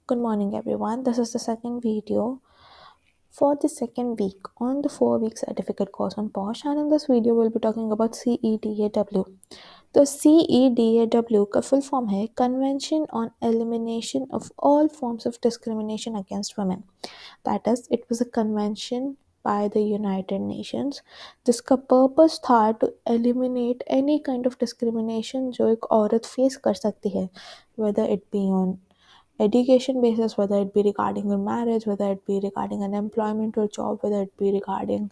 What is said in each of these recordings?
Good morning, everyone. This is the second video for the second week on the 4 week certificate course on PoSH, and in this video, we'll be talking about CEDAW. The CEDAW का full form है Convention on Elimination of All Forms of Discrimination Against Women. That is, it was a convention by the United Nations जिसका purpose था to eliminate any kind of discrimination जो एक औरत face कर सकती है, whether it be on education basis, whether it be regarding her marriage, whether it be regarding an employment or job, whether it be regarding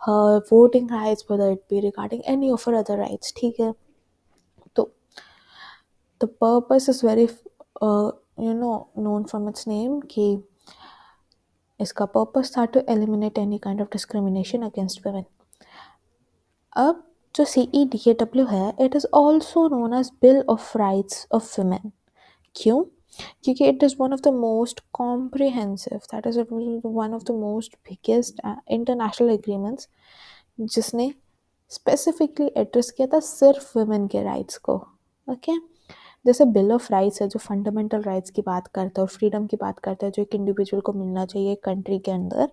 her voting rights, whether it be regarding any of her other rights. ठीक है, तो the purpose is very known from its name कि इसका purpose था to eliminate any kind of discrimination against women. अब जो CEDAW है, it is also known as Bill of Rights of Women. क्यों? क्योंकि it is one of the most comprehensive, that is one of the most biggest international agreements जिसने specifically address किया था सिर्फ women के राइट्स को. Okay, जैसे bill of rights है जो फंडामेंटल राइट्स की बात करता है और फ्रीडम की बात करता है जो एक इंडिविजुअल को मिलना चाहिए कंट्री के अंदर,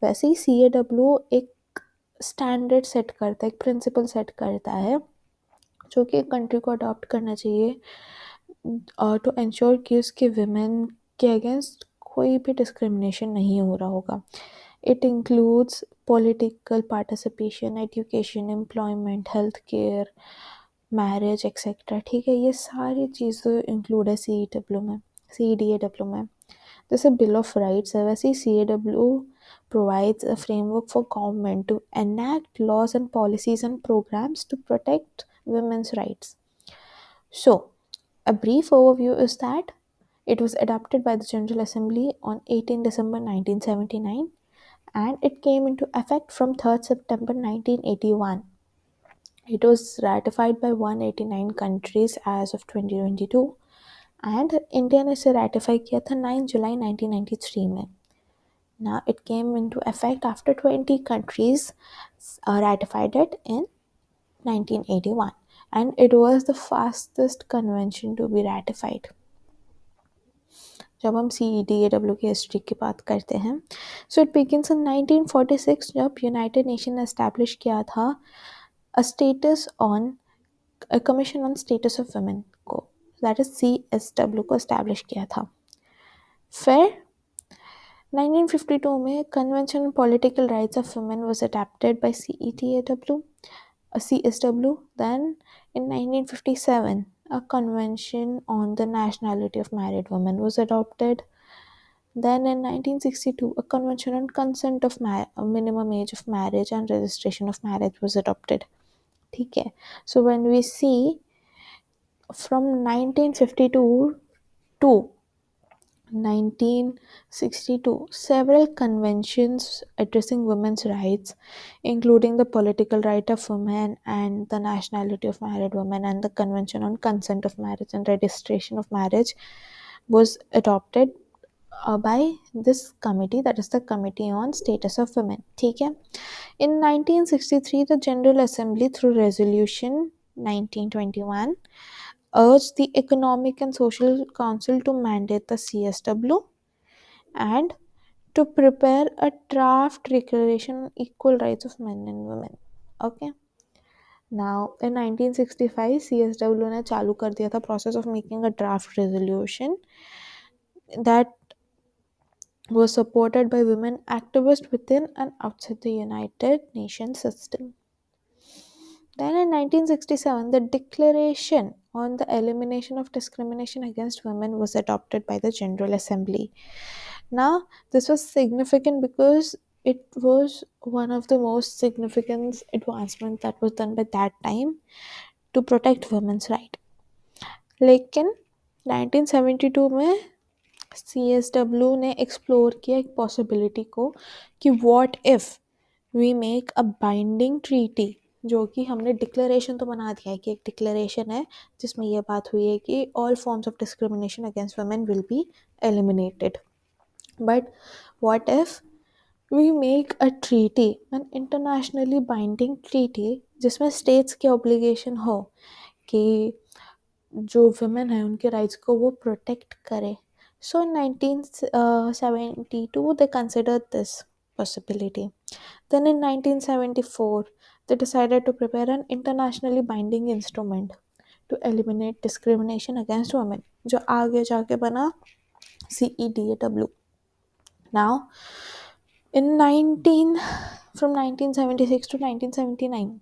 वैसे ही CAW एक स्टैंडर्ड सेट करता है, एक प्रिंसिपल सेट करता है जो कि कंट्री को अडॉप्ट करना चाहिए टू एंश्योर कि उसके विमेन के अगेंस्ट कोई भी डिस्क्रिमिनेशन नहीं हो रहा होगा. It includes political participation, education, employment, health care, marriage etcetera. ठीक है, ये सारी चीज़ें इंक्लूड है CEDAW में. जैसे बिल ऑफ राइट्स है, वैसे ही CAW provides a framework for government to enact laws and policies and programs to protect women's rights. So, a brief overview is that it was adopted by the General Assembly on 18 December 1979 and it came into effect from 3rd September 1981. It was ratified by 189 countries as of 2022 and India ने इसे ratify किया था 9 July 1993 में. Now it came into effect after 20 countries ratified it in 1981 and it was the fastest convention to be ratified. जब हम CEDAW की history की बात करते हैं, सो इट बिगिंस इन 1946 जब यूनाइटेड नेशन ने एस्टैब्लिश किया था commission on status of women को, दैट इज CSW को एस्टैब्लिश किया था. फिर 1952 में convention on political rights of women was adopted by CSW. Then in 1957 a convention on the nationality of married women was adopted. Then in 1962 a convention on consent of minimum age of marriage and registration of marriage was adopted. ठीक है, so when we see from 1952 to 1962, several conventions addressing women's rights, including the political right of women and the nationality of married women and the convention on consent of marriage and registration of marriage, was adopted by this committee, that is the Committee on Status of Women. ठीक है, in 1963 the General Assembly through resolution 1921 urged the Economic and Social Council to mandate the CSW and to prepare a draft declaration on equal rights of men and women. Okay. Now, in 1965, CSW ने चालू कर दिया था process of making a draft resolution that was supported by women activists within and outside the United Nations system. Then in 1967, the Declaration on the Elimination of Discrimination Against Women was adopted by the General Assembly. Now, this was significant because it was one of the most significant advancements that was done by that time to protect women's right. लेकिन 1972 में CSW ने explore किया एक possibility को कि what if we make a binding treaty, जो कि हमने डिक्लेरेशन तो बना दिया है कि एक डिक्लेरेशन है जिसमें यह बात हुई है कि all forms of discrimination against women will be eliminated, but what if we make a treaty, an internationally binding treaty, जिसमें स्टेट्स की ऑब्लिगेशन हो कि जो वुमेन है उनके राइट्स को वो प्रोटेक्ट करे, So in 1972, they considered this possibility. Then in 1974, they decided to prepare an internationally binding instrument to eliminate discrimination against women, जो आगे जाके बना CEDAW. Now, in 19 from 1976 to 1979,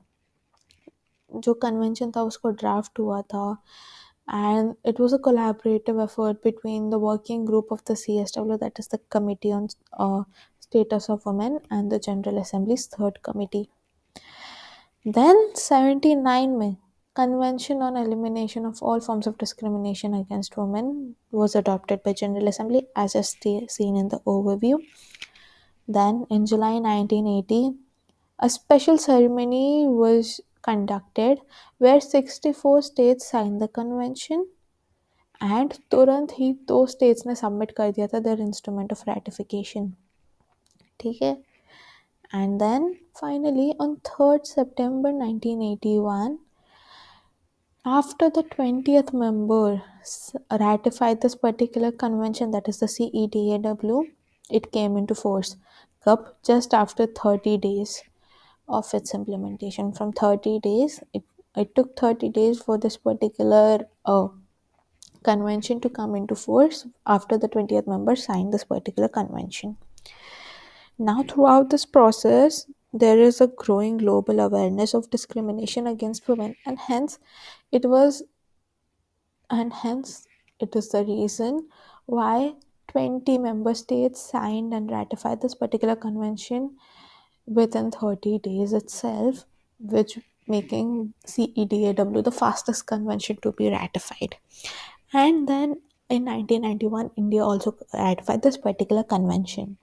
जो कन्वेंशन था उसको ड्राफ्ट हुआ था, and it was a collaborative effort between the working group of the CSW, that is the Committee on Status of Women, and the General Assembly's third committee. Then 79 में Convention on Elimination of All Forms of Discrimination Against Women was adopted by General Assembly as is seen in the overview. Then in July 1980, a special ceremony was conducted where 64 states signed the convention, and तुरंत ही दो states ने submit कर दिया था their instrument of ratification. ठीक है. And then finally on 3rd September 1981, after the 20th member ratified this particular convention, that is the CEDAW, it came into force. Cup just after 30 days of its implementation. From 30 days, it took 30 days for this particular convention to come into force after the 20th member signed this particular convention. Now, throughout this process, there is a growing global awareness of discrimination against women, it was and hence it is the reason why 20 member states signed and ratified this particular convention within 30 days itself, which making CEDAW the fastest convention to be ratified. And then in 1991, India also ratified this particular convention.